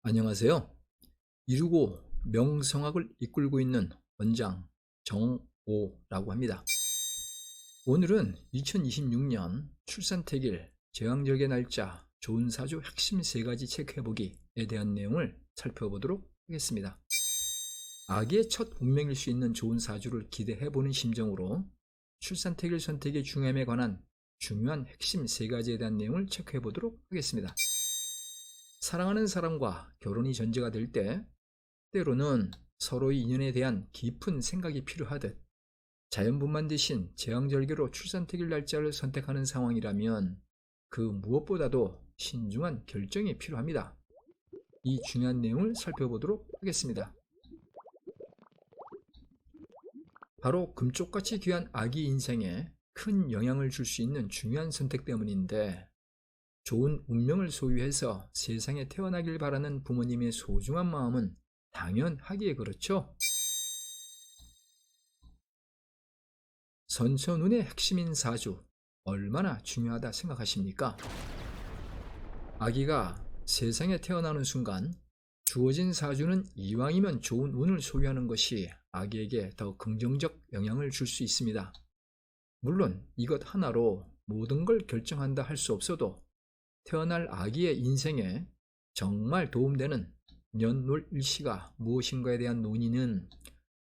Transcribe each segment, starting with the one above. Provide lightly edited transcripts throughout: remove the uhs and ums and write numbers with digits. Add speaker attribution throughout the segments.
Speaker 1: 안녕하세요. 이루고 명성학을 이끌고 있는 원장 정오라고 합니다. 오늘은 2026년 출산택일, 제왕절개 날짜, 좋은 사주 핵심 3가지 체크해보기에 대한 내용을 살펴보도록 하겠습니다. 아기의 첫 운명일 수 있는 좋은 사주를 기대해보는 심정으로 출산택일 선택의 중요함에 관한 중요한 핵심 3가지에 대한 내용을 체크해보도록 하겠습니다. 사랑하는 사람과 결혼이 전제가 될 때 때로는 서로의 인연에 대한 깊은 생각이 필요하듯 자연분만 대신 제왕절개로 출산택일 날짜를 선택하는 상황이라면 그 무엇보다도 신중한 결정이 필요합니다. 이 중요한 내용을 살펴보도록 하겠습니다. 바로 금쪽같이 귀한 아기 인생에 큰 영향을 줄 수 있는 중요한 선택 때문인데, 좋은 운명을 소유해서 세상에 태어나길 바라는 부모님의 소중한 마음은 당연하기에 그렇죠. 선천운의 핵심인 사주, 얼마나 중요하다 생각하십니까? 아기가 세상에 태어나는 순간 주어진 사주는 이왕이면 좋은 운을 소유하는 것이 아기에게 더 긍정적 영향을 줄 수 있습니다. 물론 이것 하나로 모든 걸 결정한다 할 수 없어도 태어날 아기의 인생에 정말 도움되는 년월일시가 무엇인가에 대한 논의는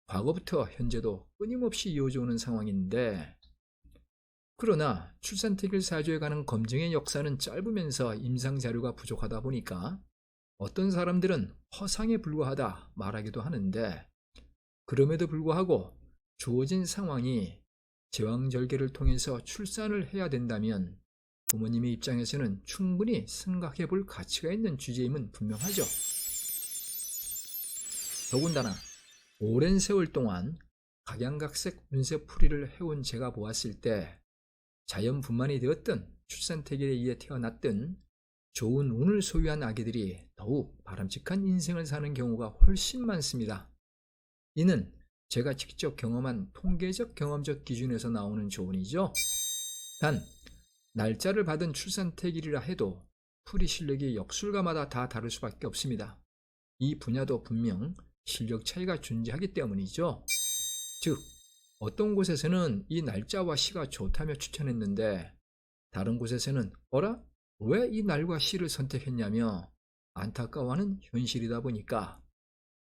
Speaker 1: 과거부터 현재도 끊임없이 이어져 오는 상황인데, 그러나 출산택일 사주에 관한 검증의 역사는 짧으면서 임상 자료가 부족하다 보니까 어떤 사람들은 허상에 불과하다 말하기도 하는데, 그럼에도 불구하고 주어진 상황이 제왕절개를 통해서 출산을 해야 된다면 부모님의 입장에서는 충분히 생각해 볼 가치가 있는 주제임은 분명하죠. 더군다나 오랜 세월 동안 각양각색 운세풀이를 해온 제가 보았을 때 자연분만이 되었든 출산택일에 의해 태어났든 좋은 운을 소유한 아기들이 더욱 바람직한 인생을 사는 경우가 훨씬 많습니다. 이는 제가 직접 경험한 통계적 경험적 기준에서 나오는 조언이죠. 단, 날짜를 받은 출산택일이라 해도 풀이 실력이 역술가마다 다 다를 수밖에 없습니다. 이 분야도 분명 실력 차이가 존재하기 때문이죠. 즉, 어떤 곳에서는 이 날짜와 시가 좋다며 추천했는데 다른 곳에서는 어라? 왜 이 날과 시를 선택했냐며 안타까워하는 현실이다 보니까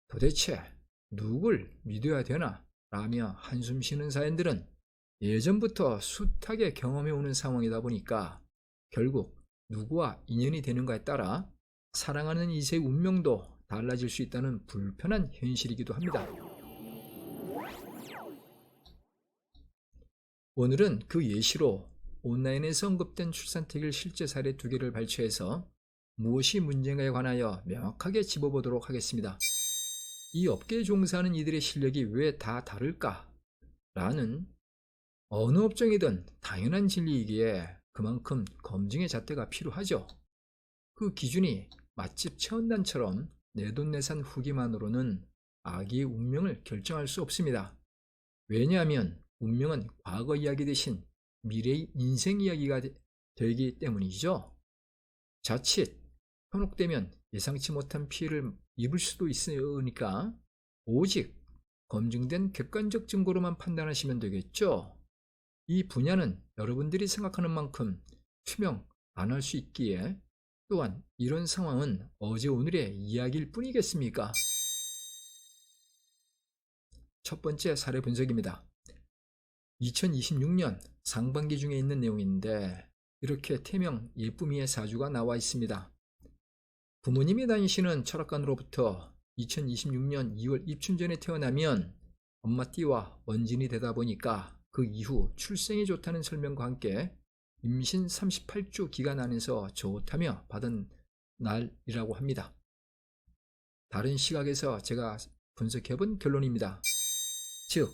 Speaker 1: 도대체 누굴 믿어야 되나? 라며 한숨 쉬는 사연들은 예전부터 숱하게 경험해오는 상황이다 보니까 결국 누구와 인연이 되는가에 따라 사랑하는 이세의 운명도 달라질 수 있다는 불편한 현실이기도 합니다. 오늘은 그 예시로 온라인에서 언급된 출산택일 실제 사례 2개를 발췌해서 무엇이 문제인가에 관하여 명확하게 짚어보도록 하겠습니다. 이 업계에 종사하는 이들의 실력이 왜 다 다를까? 라는 어느 업종이든 당연한 진리이기에 그만큼 검증의 잣대가 필요하죠. 그 기준이 맛집 체험단처럼 내돈내산 후기만으로는 아기의 운명을 결정할 수 없습니다. 왜냐하면 운명은 과거 이야기 대신 미래의 인생 이야기가 되기 때문이죠. 자칫 현혹되면 예상치 못한 피해를 입을 수도 있으니까 오직 검증된 객관적 증거로만 판단하시면 되겠죠. 이 분야는 여러분들이 생각하는 만큼 투명 안 할 수 있기에, 또한 이런 상황은 어제 오늘의 이야기일 뿐이겠습니까? 첫 번째 사례 분석입니다. 2026년 상반기 중에 있는 내용인데 이렇게 태명 예쁨이의 사주가 나와 있습니다. 부모님이 다니시는 철학관으로부터 2026년 2월 입춘 전에 태어나면 엄마띠와 원진이 되다 보니까 그 이후 출생이 좋다는 설명과 함께 임신 38주 기간 안에서 좋다며 받은 날이라고 합니다. 다른 시각에서 제가 분석해본 결론입니다. 즉,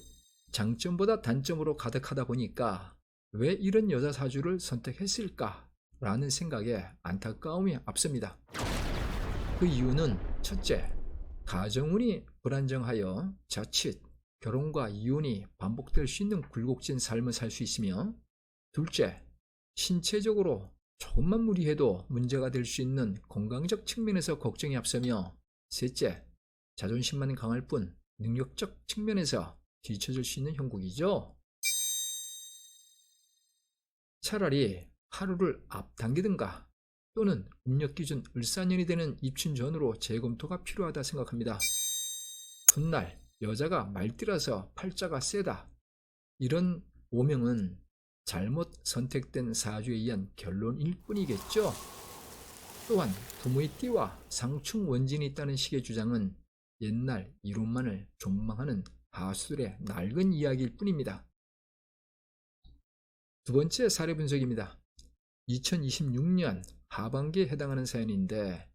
Speaker 1: 장점보다 단점으로 가득하다 보니까 왜 이런 여자 사주를 선택했을까? 라는 생각에 안타까움이 앞섭니다. 그 이유는 첫째, 가정운이 불안정하여 자칫 결혼과 이혼이 반복될 수 있는 굴곡진 삶을 살 수 있으며, 둘째, 신체적으로 조금만 무리해도 문제가 될 수 있는 건강적 측면에서 걱정이 앞서며, 셋째, 자존심만 강할 뿐 능력적 측면에서 뒤처질 수 있는 형국이죠. 차라리 하루를 앞당기든가 또는 음력기준 을사년이 되는 입춘 전으로 재검토가 필요하다 생각합니다. 훗날 여자가 말띠라서 팔자가 세다, 이런 오명은 잘못 선택된 사주에 의한 결론일 뿐이겠죠. 또한 부모의 띠와 상충 원진이 있다는 식의 주장은 옛날 이론만을 존망하는 하수들의 낡은 이야기일 뿐입니다. 두 번째 사례 분석입니다. 2026년 하반기에 해당하는 사연인데,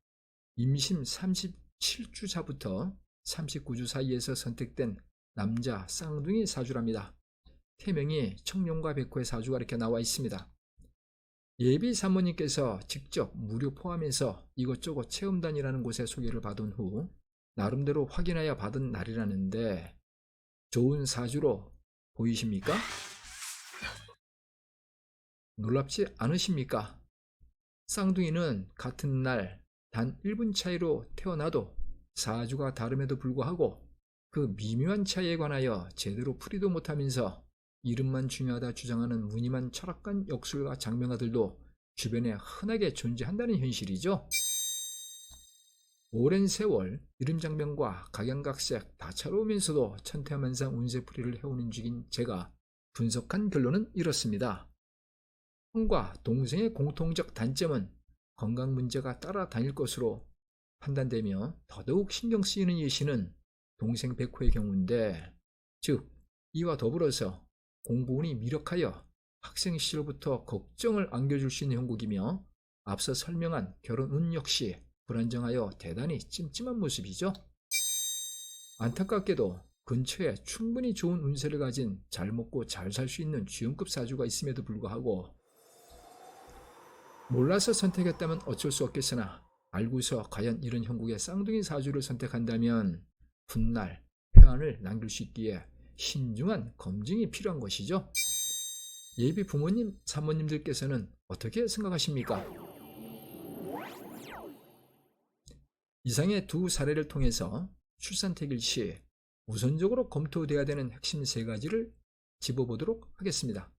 Speaker 1: 임신 37주차부터 39주 사이에서 선택된 남자 쌍둥이 사주랍니다. 태명이 청룡과 백호의 사주가 이렇게 나와 있습니다. 예비 사모님께서 직접 무료 포함해서 이것저것 체험단이라는 곳에 소개를 받은 후 나름대로 확인하여 받은 날이라는데, 좋은 사주로 보이십니까? 놀랍지 않으십니까? 쌍둥이는 같은 날 단 1분 차이로 태어나도 사주가 다름에도 불구하고 그 미묘한 차이에 관하여 제대로 풀이도 못하면서 이름만 중요하다 주장하는 무늬만 철학관 역술가 장명가들도 주변에 흔하게 존재한다는 현실이죠. 오랜 세월 이름장명과 각양각색 다채로우면서도 천태만상 운세풀이를 해오는 중인 제가 분석한 결론은 이렇습니다. 형과 동생의 공통적 단점은 건강 문제가 따라다닐 것으로 판단되며, 더더욱 신경 쓰이는 예시는 동생 백호의 경우인데, 즉 이와 더불어서 공부운이 미력하여 학생 시절부터 걱정을 안겨줄 수 있는 형국이며, 앞서 설명한 결혼운 역시 불안정하여 대단히 찜찜한 모습이죠. 안타깝게도 근처에 충분히 좋은 운세를 가진 잘 먹고 잘 살 수 있는 주연급 사주가 있음에도 불구하고 몰라서 선택했다면 어쩔 수 없겠으나, 알고서 과연 이런 형국의 쌍둥이 사주를 선택한다면 훗날 회한을 남길 수 있기에 신중한 검증이 필요한 것이죠. 예비 부모님, 사모님들께서는 어떻게 생각하십니까? 이상의 두 사례를 통해서 출산택일 시 우선적으로 검토돼야 되는 핵심 세 가지를 짚어보도록 하겠습니다.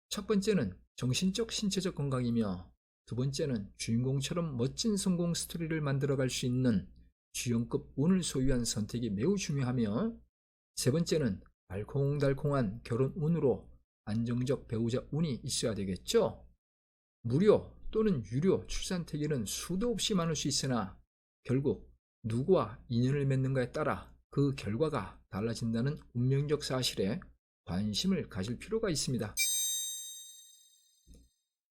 Speaker 1: 첫 번째는 정신적, 신체적 건강이며, 두 번째는 주인공처럼 멋진 성공 스토리를 만들어갈 수 있는 주연급 운을 소유한 선택이 매우 중요하며, 세 번째는 알콩달콩한 결혼 운으로 안정적 배우자 운이 있어야 되겠죠. 무료 또는 유료 출산택일은 수도 없이 많을 수 있으나 결국 누구와 인연을 맺는가에 따라 그 결과가 달라진다는 운명적 사실에 관심을 가질 필요가 있습니다.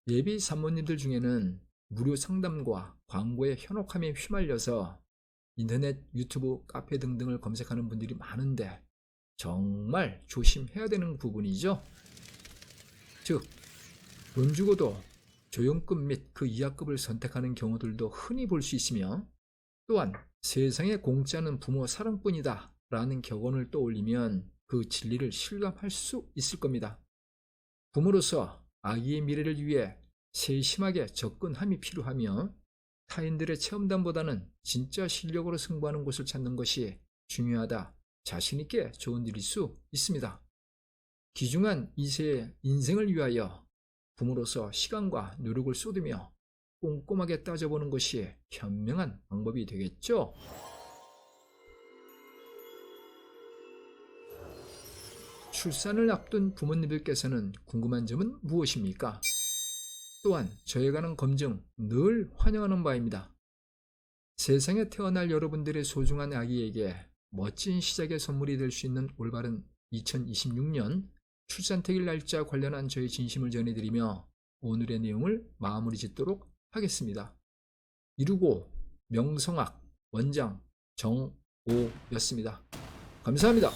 Speaker 1: 예비 산모님들 중에는 무료 상담과 광고의 현혹함에 휘말려서 인터넷, 유튜브, 카페 등등을 검색하는 분들이 많은데 정말 조심해야 되는 부분이죠. 즉, 돈 주고도 조연급 및 그 이하급을 선택하는 경우들도 흔히 볼 수 있으며, 또한 세상에 공짜는 부모 사랑뿐이다 라는 격언을 떠올리면 그 진리를 실감할 수 있을 겁니다. 부모로서 아기의 미래를 위해 세심하게 접근함이 필요하며, 타인들의 체험담보다는 진짜 실력으로 승부하는 곳을 찾는 것이 중요하다, 자신있게 조언드릴 수 있습니다. 귀중한 2세의 인생을 위하여 부모로서 시간과 노력을 쏟으며 꼼꼼하게 따져보는 것이 현명한 방법이 되겠죠. 출산을 앞둔 부모님들께서는 궁금한 점은 무엇입니까? 또한 저에 관한 검증 늘 환영하는 바입니다. 세상에 태어날 여러분들의 소중한 아기에게 멋진 시작의 선물이 될 수 있는 올바른 2026년 출산택일 날짜 관련한 저의 진심을 전해드리며 오늘의 내용을 마무리 짓도록 하겠습니다. 이루고 명성학 원장 정오였습니다. 감사합니다.